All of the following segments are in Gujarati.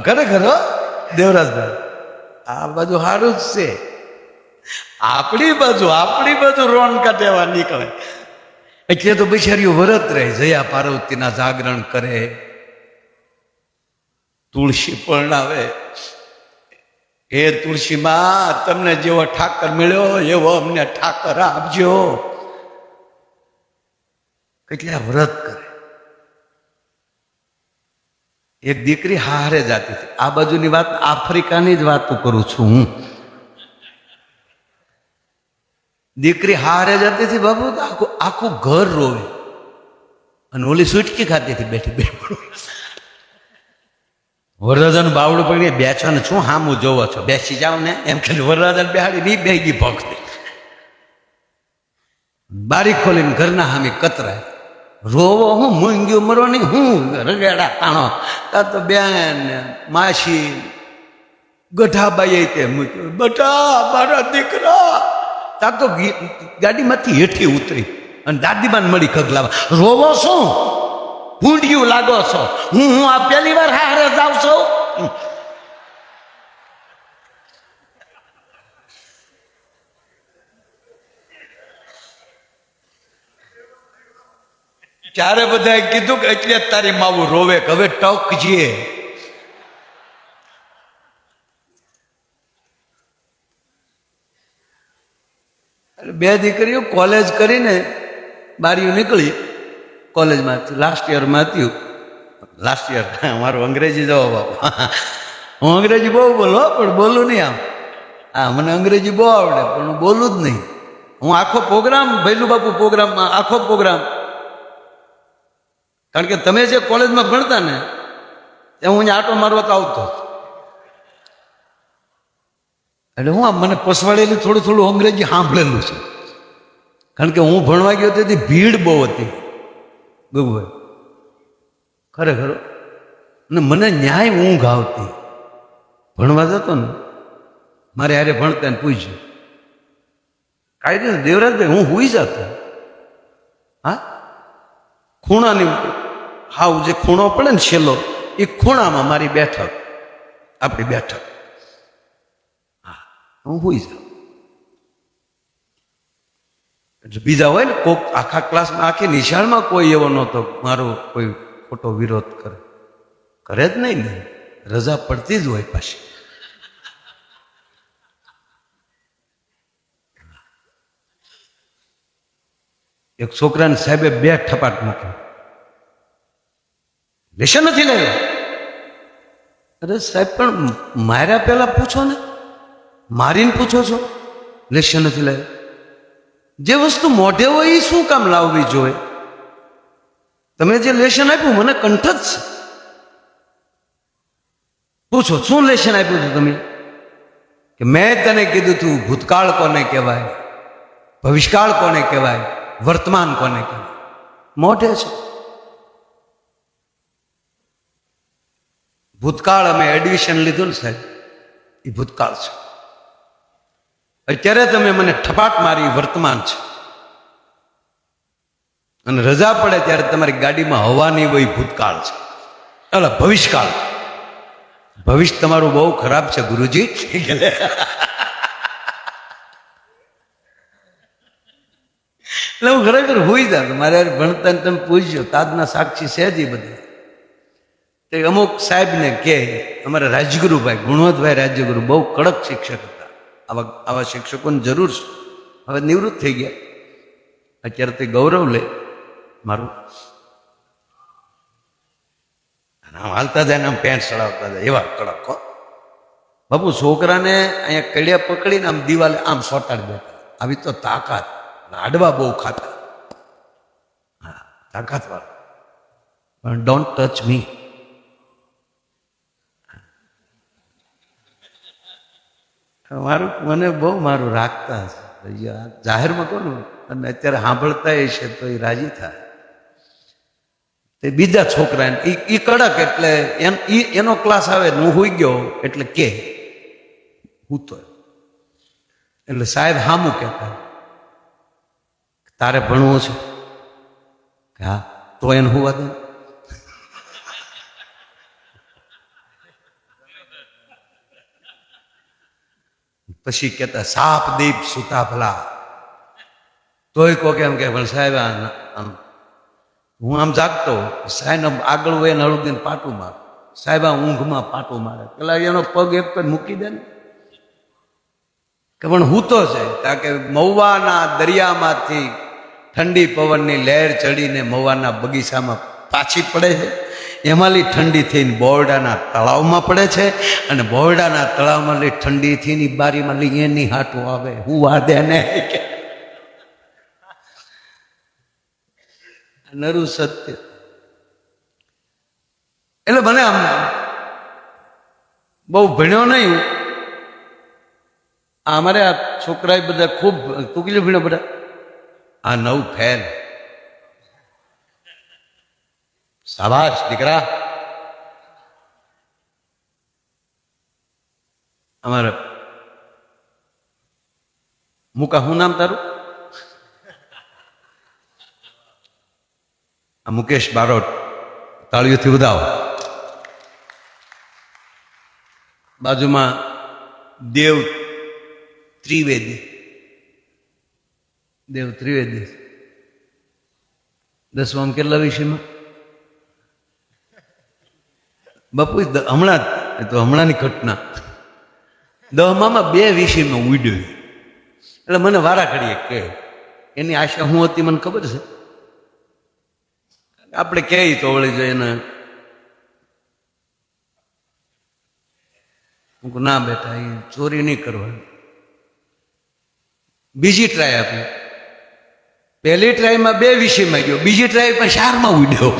ખરેખર દેવરાજભાઈ આ બાજુ સારું જ છે. આપણી બાજુ રોન કાઢેવા નીકળે. એટલે તો બિચારીઓ વ્રત રહે, જયા પાર્વતીના જાગરણ કરે, તુલસી પરણાવે. હે તુલસીમાં, તમને જેવો ઠાકર મળ્યો એવો અમને ઠાકર આપજો. કેટલા વ્રત કરે. એક દીકરી હારે જાતી હતી. આ બાજુની વાત આફ્રિકાની જ વાતો કરું છું હું. દીકરી હારે જતી હતી બાબુ, આખું ઘર રોવે અને ઓલી સુટકી ખાતી હતી બેઠી બેઠી. વરરાજાનું બાવડું પકડી બેઠો ને શું હામું જોવો છો, બેસી જાવ ને એમ કે વરરાજાને બેહાડી નહીં બેગી ભોગતી. બારી ખોલીને ઘરના હામી કતરાય. રોવો હું મૂંગ્યું મરો નહીં, હું રગેડા તાણો. તા તો બેન માસી ગઢાબાઈ તે મૂક્યું, બટા મારા દીકરા. તા તો ગાડીમાંથી હેઠી ઉતરી અને દાદીમાને મળી ખગલાવા. રોવો શું, ભૂંડિયું લાગો છો, હું આ પહેલી વાર હારે જાઉં છું. ત્યારે બધાએ કીધું કે એટલે તારી માવું રોવે કે હવે ટક છે. બે દીકરીઓ કોલેજ કરીને બારીઓ નીકળી. કોલેજમાં લાસ્ટ યરમાં હતી. લાસ્ટ યર મારું અંગ્રેજી જવા બાપા, હું અંગ્રેજી બહુ બોલો પણ બોલું નહીં આમ. હા, મને અંગ્રેજી બહુ આવડે પણ હું બોલું જ નહીં. હું આખો પ્રોગ્રામ ભૈલું બાપુ પ્રોગ્રામમાં આખો પ્રોગ્રામ, કારણ કે તમે જે કોલેજમાં ભણતા ને એ હું આટો મારવા તો આવતો. એટલે હું આમ મને પસવાડેલી થોડું અંગ્રેજી સાંભળેલું છે, કારણ કે હું ભણવા ગયો તેથી ભીડ બહુ હતી ગગુભાઈ, ખરેખર. અને મને ન્યાય ઊંઘ આવતી. ભણવા જતો ને મારે હારે ભણતા ને પૂછ્યું કાયદે દેવરાજભાઈ હું હુઈ જતો. હા, ખૂણાની હાવ જે ખૂણો પડે ને છેલ્લો એ ખૂણામાં મારી બેઠક, આપણી બેઠક. હા, હું હુઈ જાઉં. એટલે બીજા હોય ને કોક આખા ક્લાસમાં આખી નિશાળમાં કોઈ એવો નહોતો મારો કોઈ ખોટો વિરોધ કરે જ નહીં ને. રજા પડતી જ હોય પાછી. એક છોકરાને સાહેબે 2 ઠપાટ મૂકી, લેશન નથી લાવ્યો. અરે સાહેબ પણ માર્યા પહેલા પૂછો ને, મારીને પૂછો છો લેશન નથી લાવ્યો. જે વસ્તુ મોઢે હોય એ શું કામ લાવવી જોઈએ? તમે જે લેશન આપ્યું મને કંઠ જ છે. પૂછો શું લેશન આપ્યું હતું તમે? કે મેં તને કીધું તું ભૂતકાળ કોને કહેવાય, ભવિષ્યકાળ કોને કહેવાય, વર્તમાન કોને કહેવાય. મોઢે છે. ભૂતકાળ અમે એડમિશન લીધું ને સાહેબ, એ ભૂતકાળ છે. અત્યારે તમે મને ઠપાટ મારી વર્તમાન છે. અને રજા પડે ત્યારે તમારી ગાડીમાં હવા નહીં હોય ભૂતકાળ છે. એટલે ભવિષ્યકાળ. ભવિષ્ય તમારું બહુ ખરાબ છે ગુરુજી. એટલે હું ખરેખર હોઈ જાત. મારે ભણતા તમે પૂછજો, તાજના સાક્ષી છે જ એ બધા. તે અમુક સાહેબને કે અમારા રાજગુરુભાઈ ગુણવંતભાઈ રાજ્યગુરુ બહુ કડક શિક્ષક હતા. આવા શિક્ષકોની જરૂર છે. હવે નિવૃત્ત થઈ ગયા. અત્યારે તે ગૌરવ લે મારું. આમ હાલતા જાય ને આમ પેન્ટ ચડાવતા જાય એવા કડક. બાપુ છોકરાને અહીંયા કડિયા પકડીને આમ દિવાલે આમ સોટાડી દેતા. આવી તો તાકાત. લાડવા બહુ ખાતા. હા, તાકાત વાળા. પણ ડોન્ટ ટચ મી. મને બહુ મારું રાખતા હશે જાહેરમાં કોનું. અને અત્યારે સાંભળતા છે તો એ રાજી થાય. તે બીજા છોકરા એ કડક, એટલે એનો ક્લાસ આવે હું હોઈ ગયો એટલે કે હું તો એટલે સાહેબ હામું કહેતા તારે ભણવું છે કે હા તો એને હોવા દે. પછી કહેતા સાપ દીપ સુતા ભલા, તોય કોક એમ કે પણ સાહેબ આમ હું આમ જાગતો, સાહેબ આગળ હોય ને હળુદીને પાટું માર, સાહેબ આ ઊંઘમાં પાટું મારે, પેલા એનો પગ એક પર મૂકી દે ને કે પણ હું તો છે, કારણ કે મહુવાના દરિયામાંથી ઠંડી પવનની લહેર ચડીને મહુવાના બગીચામાં પાછી પડે છે, એમાંલી ઠંડી થઈને બોરડાના તળાવમાં પડે છે, અને બોરડાના તળાવમાં લઈ ઠંડી થઈને બારીમાં લઈ એની હાટું આવે હું વાદે ને નરું સત્ય. એટલે મને આમ બહુ ભણ્યો નહીં અમારે આ છોકરા બધા ખૂબ તું કેટલું ભણ્યો બધા આ 9 ફેલ. શાબાશ દીકરા. અમારે મુકા શું નામ તારું? આ મુકેશ બારોટ, તાળીઓથી વધાવો. બાજુમાં દેવ ત્રિવેદી, દેવ ત્રિવેદી 10માં કેટલા વિષયમાં બાપુ? હમણાં તો હમણાંની ઘટના 10માં 2 વિષયમાં ઉડ્યો. એટલે મને વારા ઘડીએ કે એની આશા હું હતી મને ખબર છે, આપણે કહે તો વળી જોઈએ ને. હું ના બેટા એ ચોરી નહીં કરવાની. બીજી ટ્રાય આપી, પહેલી ટ્રાયમાં 2 વિષયમાં ગયો, બીજી ટ્રાય પણ 4માં ઉડ્યો.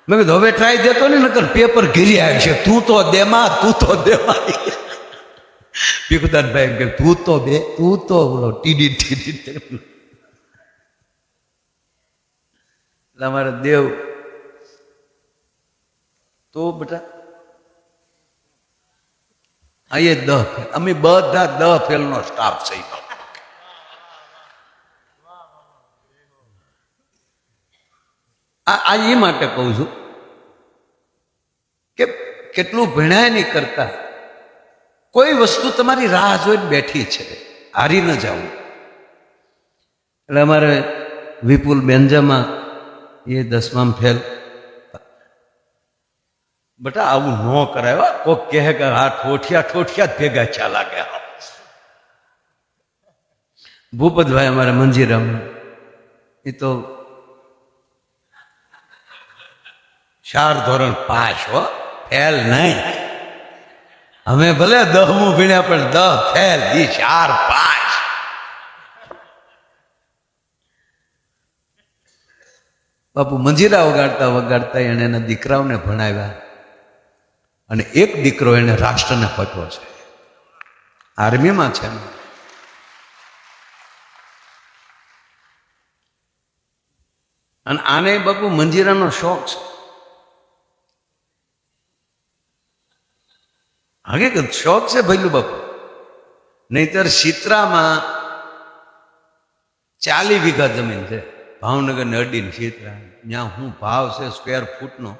મેં કીધું હવે ટ્રાય દેતો ને નકર પેપર ઘીરી આવી છે, તું તો દેમાં તું તો દેમાં. ભીખુદાનભાઈ એમ કે તું તો બોલો ટીડી. અમારે દેવ તો બેટા આ 10 ફેલ, અમે બધા 10 ફેલનો સ્ટાફ છે. આ એ માટે કહું છું કે કેટલું ભણ્યા નહીં કરતા કોઈ વસ્તુ તમારી રાહ જોઈને બેઠી છે, હારી ન જાવું. એટલે અમારે વિપુલ બેન્જામાં એ 10માં ફેલ. બેટા આવું ન કરાય, કોક કહે કે આ ઠોઠિયા જ ભેગા ખ્યાલ લાગે. ભૂપતભાઈ અમારે મંજીરામ એ તો 4 ધોરણ પાસ હો, ફેલ નહીં. અમે ભલે 10મું ભણ્યા પણ 10 ફેલ, એ 4 પાસ. બાપુ મંજીરા વગાડતા એને એના દીકરાઓને ભણાવ્યા, અને એક દીકરો એને રાષ્ટ્રને ફટવો છે, આર્મીમાં છે. અને આને બાપુ મંજીરાનો શોખ છે. હકીકત શોખ છે ભૈલું બાપુ. નહીતર શીતરામાં 40 વીઘા જમીન છે, ભાવનગર ને અડીને શીતરા, ત્યાં હું ભાવ છે સ્ક્વેર ફૂટનો